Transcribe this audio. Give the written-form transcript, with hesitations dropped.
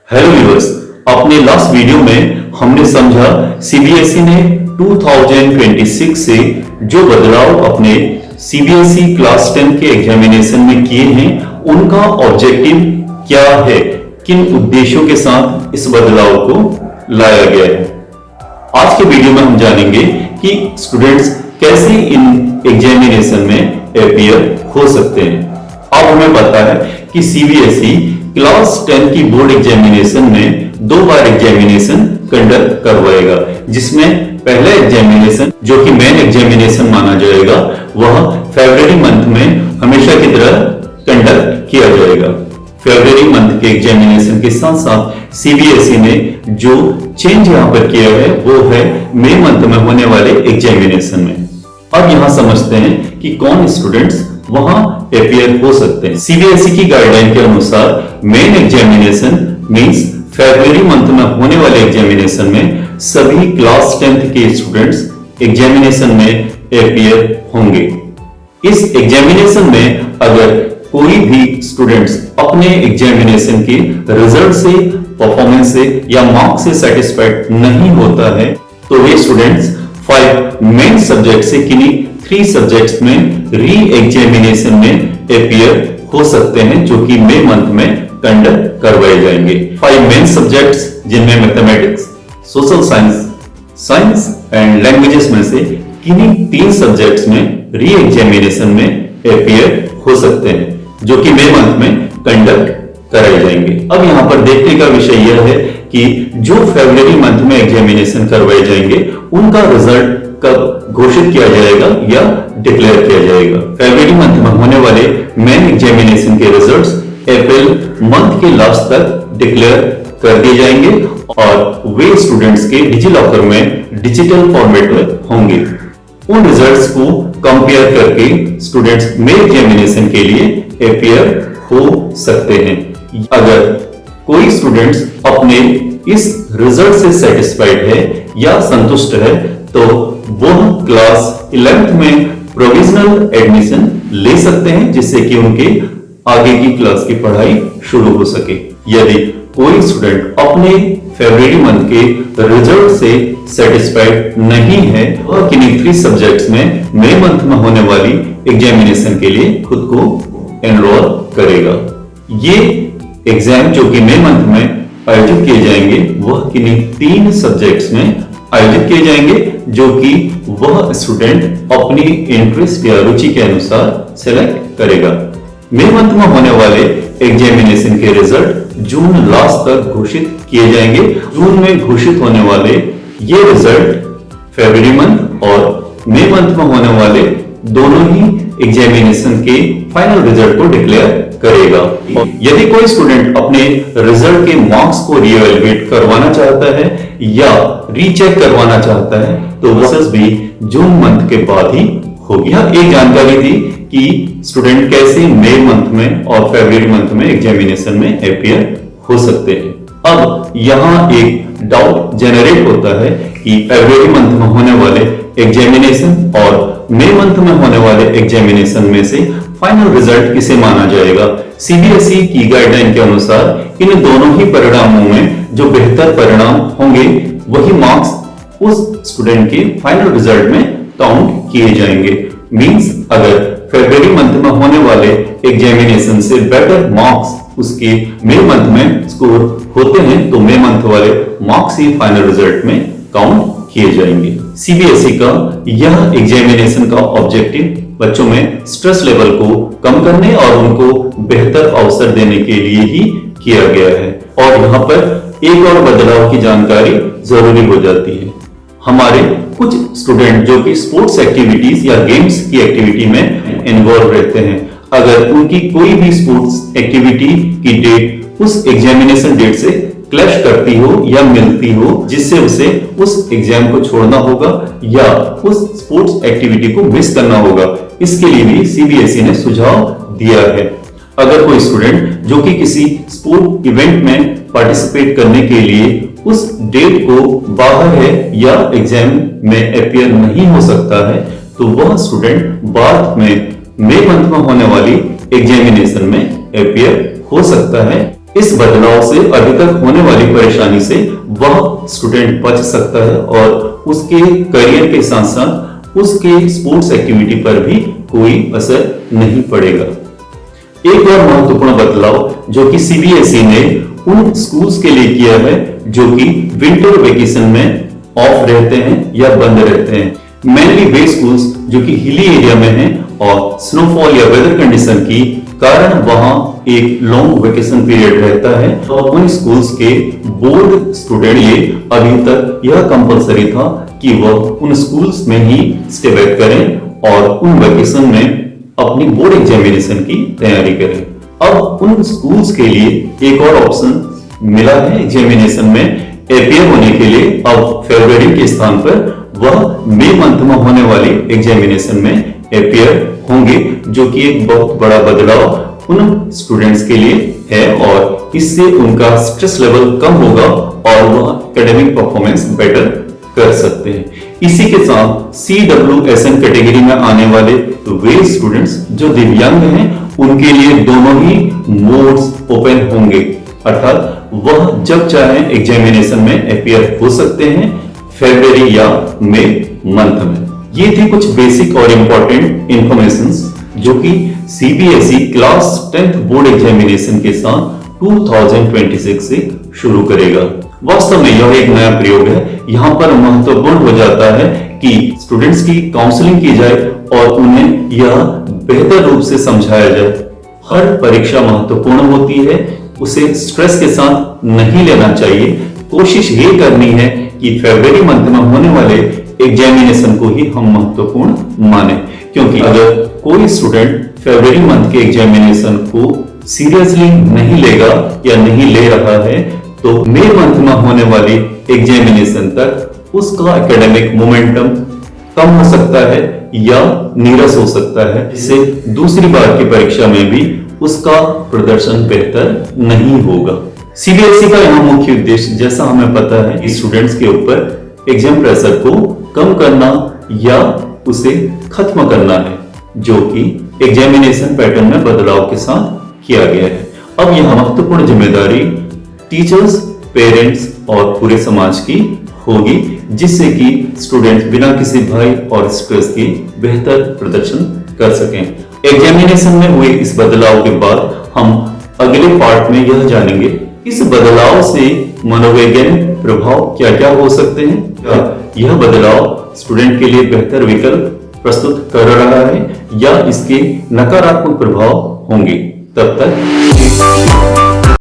Hello viewers, अपने last video में हमने समझा सीबीएसई ने 2026 से जो बदलाव अपने सीबीएसई क्लास 10 के एग्जामिनेशन में किए हैं उनका ऑब्जेक्टिव क्या है, किन उद्देश्यों के साथ इस बदलाव को लाया गया है। आज के वीडियो में हम जानेंगे कि स्टूडेंट्स कैसे इन एग्जामिनेशन में अपीयर हो सकते हैं। अब हमें पता है कि सीबीएसई क्लास 10 की बोर्ड एग्जामिनेशन में 2 बार एग्जामिनेशन कंडक्ट करवाएगा, जिसमें पहला एग्जामिनेशन जो कि मेन एग्जामिनेशन माना जाएगा वह फरवरी मंथ में हमेशा की तरह कंडक्ट किया जाएगा। फरवरी मंथ के एग्जामिनेशन के साथ साथ सीबीएसई ने जो चेंज यहां पर किया है वो है मई मंथ में होने वाले एग्जामिनेशन में। अब यहां समझते हैं कि कौन स्टूडेंट्स वहां अपीयर हो सकते हैं। सीबीएसई की गाइडलाइन के अनुसार मेन एग्जामिनेशन मींस फरवरी मंथ में होने वाले एग्जामिनेशन में सभी क्लास 10th के स्टूडेंट्स एग्जामिनेशन में अपीयर होंगे। इस एग्जामिनेशन में अगर कोई भी स्टूडेंट्स अपने एग्जामिनेशन के रिजल्ट से, परफॉर्मेंस से या मार्क्स से सेटिस्फाइड नहीं होता है तो वे स्टूडेंट्स 5 मेन सब्जेक्ट से किन्हीं 3 सब्जेक्ट्स में री एग्जामिनेशन में अपीयर हो सकते हैं, जो कि मई मंथ में कंडक्ट करवाए जाएंगे। 5 मेन सब्जेक्ट्स जिनमें mathematics, social science, science and languages में से किन्हीं 3 सब्जेक्ट्स में री एग्जामिनेशन में अपीयर हो सकते हैं, जो कि मई मंथ में कंडक्ट कराए जाएंगे। अब यहां पर देखने का विषय यह है कि जो फरवरी मंथ में एग्जामिनेशन करवाए जाएंगे उनका रिजल्ट कब घोषित किया जाएगा या डिक्लेयर किया जाएगा। फरवरी मंथ में होने वाले मेन एग्जामिनेशन के रिजल्ट्स अप्रैल मंथ के लास्ट तक डिक्लेयर कर दिए जाएंगे और वे स्टूडेंट्स के डिजिलॉकर में डिजिटल फॉर्मेट में होंगे। उन रिजल्ट्स को कंपेयर करके स्टूडेंट्स मेन एग्जामिनेशन के लिए अपीयर हो सकते हैं। अगर कोई स्टूडेंट्स अपने इस रिजल्ट से सेटिस्फाइड है या संतुष्ट है तो वह क्लास 11th में प्रोविजनल एडमिशन ले सकते हैं, जिससे कि उनके आगे की क्लास की पढ़ाई शुरू हो सके। यदि कोई स्टूडेंट अपने फरवरी मंथ के रिजल्ट से सेटिस्फाइड नहीं है और किन्हीं 3 सब्जेक्ट्स में मई मंथ में होने वाली एग्जामिनेशन के लिए खुद को एनरोल करेगा। ये एग्जाम जो कि मई मंथ में आयोजित किए जाएंगे वह किन्हीं 3 सब्जेक्ट्स में आयोजित किए जाएंगे, जो कि वह स्टूडेंट अपनी इंटरेस्ट या रुचि के अनुसार सेलेक्ट करेगा। मई मंथ में होने वाले एग्जामिनेशन के रिजल्ट जून लास्ट तक घोषित किए जाएंगे। जून में घोषित होने वाले ये रिजल्ट फरवरी मंथ और मई मंथ में होने वाले दोनों ही एग्जामिनेशन के फाइनल रिजल्ट को डिक्लेयर करेगा। यदि कोई स्टूडेंट अपने रिजल्ट के मार्क्स को रीएवैल्यूएट करवाना चाहता है या रीचेक करवाना चाहता है तो प्रोसेस भी जून मंथ के बाद ही होगी। एक जानकारी थी कि स्टूडेंट कैसे मई मंथ में और फरवरी मंथ में एग्जामिनेशन में अपीयर हो सकते हैं। अब यहाँ एक डाउट जनरेट होता है कि फरवरी मंथ में होने वाले एग्जामिनेशन और मई मंथ में होने वाले एग्जामिनेशन में से फाइनल रिजल्ट किसे माना जाएगा। सीबीएसई की गाइडलाइन के अनुसार इन दोनों ही परिणामों में जो बेहतर परिणाम होंगे वही मार्क्स उस स्टूडेंट के फाइनल रिजल्ट में काउंट किए जाएंगे। मींस अगर फरवरी मंथ में होने वाले एग्जामिनेशन से बेटर मार्क्स उसके मई मंथ में स्कोर होते हैं तो मई मंथ वाले मार्क्स ही फाइनल रिजल्ट में काउंट किए जाएंगे। सीबीएसई का यह एग्जामिनेशन का ऑब्जेक्टिव बच्चों में स्ट्रेस लेवल को कम करने और उनको बेहतर अवसर देने के लिए ही किया गया है। और यहाँ पर एक और बदलाव की जानकारी जरूरी हो जाती है। हमारे कुछ स्टूडेंट जो कि स्पोर्ट्स एक्टिविटीज या गेम्स की एक्टिविटी में इन्वॉल्व रहते हैं, अगर उनकी कोई भी स्पोर्ट्स एक्टिविटी की डेट उस एग्जामिनेशन डेट से क्लैश करती हो या मिलती हो, जिससे उसे उस एग्जाम को छोड़ना होगा या उस स्पोर्ट्स एक्टिविटी को मिस करना होगा, इसके लिए भी सीबीएसई ने सुझाव दिया है। अगर कोई स्टूडेंट जो कि किसी स्पोर्ट इवेंट में पार्टिसिपेट करने के लिए उस डेट को बाहर है या एग्जाम में अपीयर नहीं हो सकता है तो वह स्टूडेंट बाद में मई मंथ में होने वाली एग्जामिनेशन में अपीयर हो सकता है। इस बदलाव से अभी तक होने वाली परेशानी से वह स्टूडेंट बच सकता है और उसके करियर के साथ साथ उसके स्पोर्ट्स एक्टिविटी पर भी कोई असर नहीं पड़ेगा। एक और महत्वपूर्ण बदलाव जो कि सीबीएसई ने उन स्कूल्स के लिए किया है जो कि विंटर वेकेशन में ऑफ रहते हैं या बंद रहते हैं, मेनली वे स्कूल्स जो कि हिली एरिया में हैं और स्नोफॉल या वेदर कंडीशन की कारण वहां एक लॉन्ग वेकेशन पीरियड रहता है, तो उन स्कूल्स के बोर्ड स्टूडेंट ये अभी तक यह कंपलसरी था कि वह उन स्कूल्स में ही स्टे बैक करें और उन वेकेशन में अपनी बोर्ड एग्जामिनेशन की तैयारी करें। अब उन स्कूल्स के लिए एक और ऑप्शन मिला है एग्जामिनेशन में अपीयर होने के लिए। अब फरवरी के स्थान पर वह मई मंथ में होने वाली एग्जामिनेशन में अपीयर होंगे, जो कि एक बहुत बड़ा बदलाव उन स्टूडेंट्स के लिए है और इससे उनका स्ट्रेस लेवल कम होगा और वह एकेडमिक परफॉर्मेंस बेटर कर सकते हैं। इसी के साथ CWSN कैटेगरी में आने वाले वे स्टूडेंट्स जो दिव्यांग हैं उनके लिए दोनों ही मोड्स ओपन होंगे, अर्थात वह जब चाहे एग्जामिनेशन में अपीयर हो सकते हैं फरवरी या मई मंथ में। ये थी कुछ बेसिक और इंपॉर्टेंट इंफॉर्मेशंस जो कि CBSE class 10th board examination के साथ 2026 से शुरू करेगा। वास्तव में यह एक नया प्रयोग है। यहाँ पर महत्वपूर्ण हो जाता है कि स्टूडेंट्स की काउंसलिंग की जाए और उन्हें यह बेहतर रूप से समझाया जाए। हर परीक्षा महत्वपूर्ण होती है, उसे स्ट्रेस के साथ नहीं लेना चाहिए। कोशिश ये करनी है कि फरवरी मंथ में होने वाले एग्जामिनेशन को ही हम महत्वपूर्ण माने, क्योंकि अगर कोई स्टूडेंट फरवरी मंथ के एग्जामिनेशन को सीरियसली नहीं लेगा या नहीं ले रहा है तो मई मंथ में होने वाली एग्जामिनेशन तक उसका एकेडमिक मोमेंटम कम हो सकता है या नीरस हो सकता है, जिससे दूसरी बार की परीक्षा में भी उसका प्रदर्शन बेहतर नहीं होगा। सीबीएसई का यहाँ मुख्य उद्देश्य, जैसा हमें पता है, कि स्टूडेंट्स के ऊपर एग्जाम प्रेशर को कम करना या उसे खत्म करना है, जो कि एग्जामिनेशन पैटर्न में बदलाव के साथ किया गया है। अब यह महत्वपूर्ण जिम्मेदारी टीचर्स, पेरेंट्स और पूरे समाज की होगी, जिससे कि स्टूडेंट्स बिना किसी भय और स्ट्रेस के बेहतर प्रदर्शन कर सकें। एग्जामिनेशन में हुए इस बदलाव के बाद हम अगले पार्ट में यह जानेंगे इस बदलाव से मनोवैज्ञानिक प्रभाव क्या क्या हो सकते हैं, क्या यह बदलाव स्टूडेंट के लिए बेहतर विकल्प प्रस्तुत कर रहा है या इसके नकारात्मक प्रभाव होंगे। तब तक